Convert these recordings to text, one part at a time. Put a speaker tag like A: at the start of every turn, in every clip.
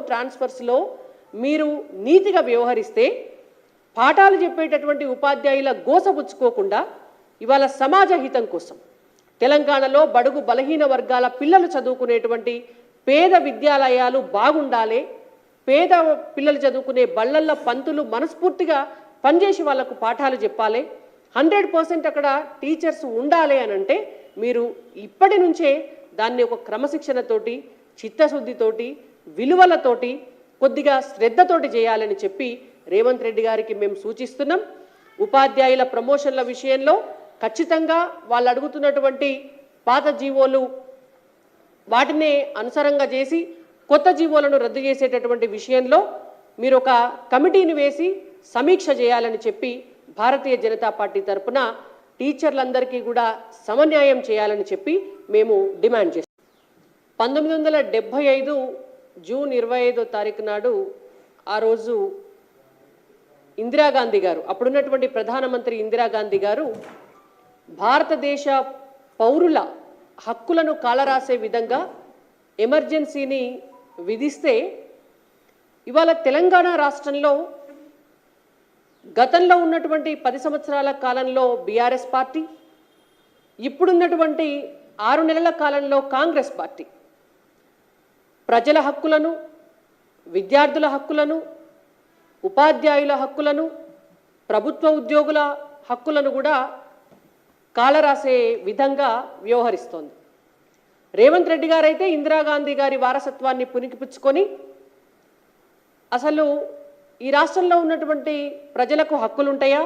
A: ట్రాన్స్ఫర్స్లో మీరు నీతిగా వ్యవహరిస్తే పాఠాలు చెప్పేటటువంటి ఉపాధ్యాయుల గోసపుచ్చుకోకుండా ఇవాళ సమాజ హితం కోసం తెలంగాణలో బడుగు బలహీన వర్గాల పిల్లలు చదువుకునేటువంటి పేద విద్యాలయాలు బాగుండాలి, పేద పిల్లలు చదువుకునే బళ్ళల్లో పంతులు మనస్ఫూర్తిగా పనిచేసి వాళ్ళకు పాఠాలు చెప్పాలి, 100% అక్కడ టీచర్స్ ఉండాలి అని అంటే మీరు ఇప్పటి నుంచే దాన్ని ఒక క్రమశిక్షణతోటి చిత్తశుద్ధితోటి విలువలతోటి కొద్దిగా శ్రద్ధతోటి చేయాలని చెప్పి రేవంత్ రెడ్డి గారికి మేము సూచిస్తున్నాం. ఉపాధ్యాయుల ప్రమోషన్ల విషయంలో ఖచ్చితంగా వాళ్ళు అడుగుతున్నటువంటి పాత జీవోలు వాటినే అనుసరంగా చేసి కొత్త జీవోలను రద్దు చేసేటటువంటి విషయంలో మీరు ఒక కమిటీని వేసి సమీక్ష చేయాలని చెప్పి భారతీయ జనతా పార్టీ తరఫున టీచర్లందరికీ కూడా సమన్యాయం చేయాలని చెప్పి మేము డిమాండ్ చేస్తాం. 1975 జూన్ 25వ తారీఖు నాడు ఆ రోజు ఇందిరాగాంధీ గారు, అప్పుడున్నటువంటి ప్రధానమంత్రి ఇందిరాగాంధీ గారు భారతదేశ పౌరుల హక్కులను కాలరాసే విధంగా ఎమర్జెన్సీని విధిస్తే ఇవాళ తెలంగాణ రాష్ట్రంలో గతంలో ఉన్నటువంటి 10 సంవత్సరాల కాలంలో బీఆర్ఎస్ పార్టీ, ఇప్పుడున్నటువంటి 6 నెలల కాలంలో కాంగ్రెస్ పార్టీ ప్రజల హక్కులను, విద్యార్థుల హక్కులను, ఉపాధ్యాయుల హక్కులను, ప్రభుత్వ ఉద్యోగుల హక్కులను కూడా కాలరాసే విధంగా వ్యవహరిస్తోంది. రేవంత్ రెడ్డి గారైతే ఇందిరాగాంధీ గారి వారసత్వాన్ని పుణికిపుచ్చుకొని అసలు ఈ రాష్ట్రంలో ఉన్నటువంటి ప్రజలకు హక్కులు ఉంటాయా,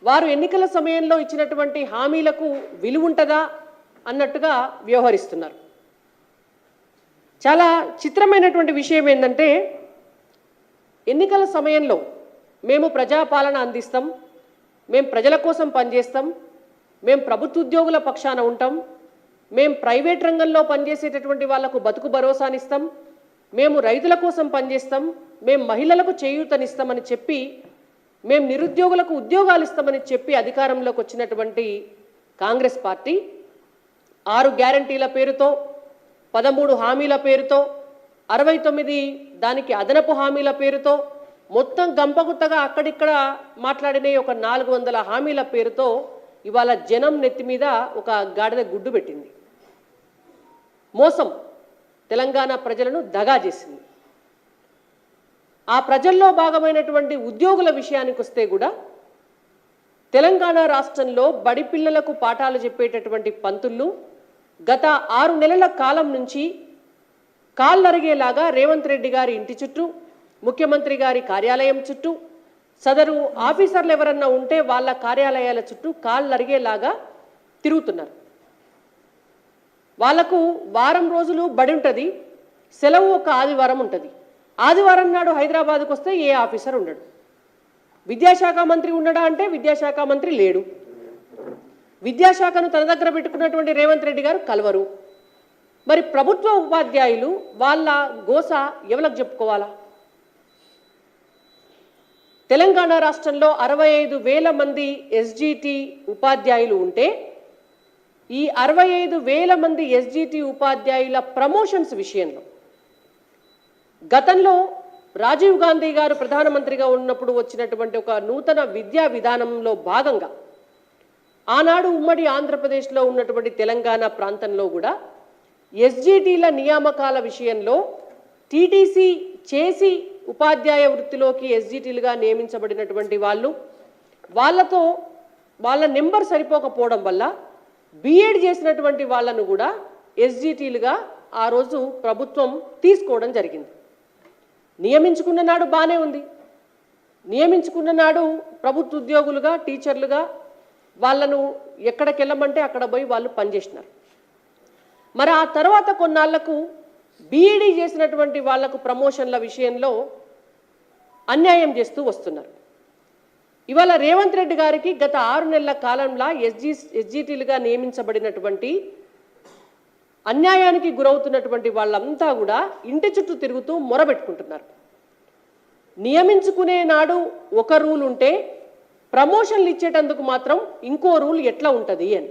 A: వారు ఎన్నికల సమయంలో ఇచ్చినటువంటి హామీలకు విలువ ఉంటుందా అన్నట్టుగా వ్యవహరిస్తున్నారు. చాలా చిత్రమైనటువంటి విషయం ఏంటంటే ఎన్నికల సమయంలో మేము ప్రజాపాలన అందిస్తాం, మేము ప్రజల కోసం పనిచేస్తాం, మేము ప్రభుత్వ ఉద్యోగుల పక్షాన ఉంటాం, మేము ప్రైవేట్ రంగంలో పనిచేసేటటువంటి వాళ్లకు బతుకు భరోసానిస్తాం, మేము రైతుల కోసం పనిచేస్తాం, మేము మహిళలకు చేయూతనిస్తామని చెప్పి, మేము నిరుద్యోగులకు ఉద్యోగాలు ఇస్తామని చెప్పి అధికారంలోకి వచ్చినటువంటి కాంగ్రెస్ పార్టీ 6 గ్యారంటీల పేరుతో, 13 హామీల పేరుతో, 69 దానికి అదనపు హామీల పేరుతో, మొత్తం గంపగుత్తగా అక్కడిక్కడ మాట్లాడిన ఒక 400 హామీల పేరుతో ఇవాళ జనం నెత్తి మీద ఒక గాడిద గుడ్డు పెట్టింది. మోసం తెలంగాణ ప్రజలను దగా చేసింది. ఆ ప్రజల్లో భాగమైనటువంటి ఉద్యోగుల విషయానికి వస్తే కూడా తెలంగాణ రాష్ట్రంలో బడి పిల్లలకు పాఠాలు చెప్పేటటువంటి పంతుళ్ళు గత 6 నెలల కాలం నుంచి కాళ్ళరిగేలాగా రేవంత్ రెడ్డి గారి ఇంటి చుట్టూ, ముఖ్యమంత్రి గారి కార్యాలయం చుట్టూ, సదరు ఆఫీసర్లు ఎవరన్నా ఉంటే వాళ్ళ కార్యాలయాల చుట్టూ కాళ్ళరిగేలాగా తిరుగుతున్నారు. వాళ్లకు వారం రోజులు బడి ఉంటుంది, సెలవు ఒక ఆదివారం ఉంటుంది. ఆదివారం నాడు హైదరాబాద్కు వస్తే ఏ ఆఫీసర్ ఉండడు. విద్యాశాఖ మంత్రి ఉండడా అంటే విద్యాశాఖ మంత్రి లేడు. విద్యాశాఖను తన దగ్గర పెట్టుకున్నటువంటి రేవంత్ రెడ్డి గారు కలవరు. మరి ప్రభుత్వ ఉపాధ్యాయులు వాళ్ళ గోస ఎవరికి చెప్పుకోవాలా? తెలంగాణ రాష్ట్రంలో 65,000 మంది ఎస్జిటి ఉపాధ్యాయులు ఉంటే ఈ 65,000 మంది ఎస్జిటి ఉపాధ్యాయుల ప్రమోషన్స్ విషయంలో గతంలో రాజీవ్ గాంధీ గారు ప్రధానమంత్రిగా ఉన్నప్పుడు వచ్చినటువంటి ఒక నూతన విద్యా విధానంలో భాగంగా ఆనాడు ఉమ్మడి ఆంధ్రప్రదేశ్లో ఉన్నటువంటి తెలంగాణ ప్రాంతంలో కూడా ఎస్జిటిల నియామకాల విషయంలో టీటీసీ చేసి ఉపాధ్యాయ వృత్తిలోకి ఎస్జిటిలుగా నియమించబడినటువంటి వాళ్ళతో వాళ్ళ నెంబర్ సరిపోకపోవడం వల్ల బీఎడ్ చేసినటువంటి వాళ్ళను కూడా ఎస్జిటిలుగా ఆ రోజు ప్రభుత్వం తీసుకోవడం జరిగింది. నియమించుకున్న నాడు బాగానే ఉంది, నియమించుకున్న నాడు ప్రభుత్వ ఉద్యోగులుగా టీచర్లుగా వాళ్ళను ఎక్కడికి వెళ్ళమంటే అక్కడ పోయి వాళ్ళు పనిచేసినారు. మరి ఆ తర్వాత కొన్నాళ్లకు బీఈడీ చేసినటువంటి వాళ్లకు ప్రమోషన్ల విషయంలో అన్యాయం చేస్తూ వస్తున్నారు. ఇవాళ రేవంత్ రెడ్డి గారికి గత 6 నెలల కాలంలో ఎస్జిటిలుగా నియమించబడినటువంటి అన్యాయానికి గురవుతున్నటువంటి వాళ్ళంతా కూడా ఇంటి చుట్టూ తిరుగుతూ మొరబెట్టుకుంటున్నారు. నియమించుకునే నాడు ఒక రూల్ ఉంటే ప్రమోషన్లు ఇచ్చేటందుకు మాత్రం ఇంకో రూల్ ఎట్లా ఉంటుంది అని.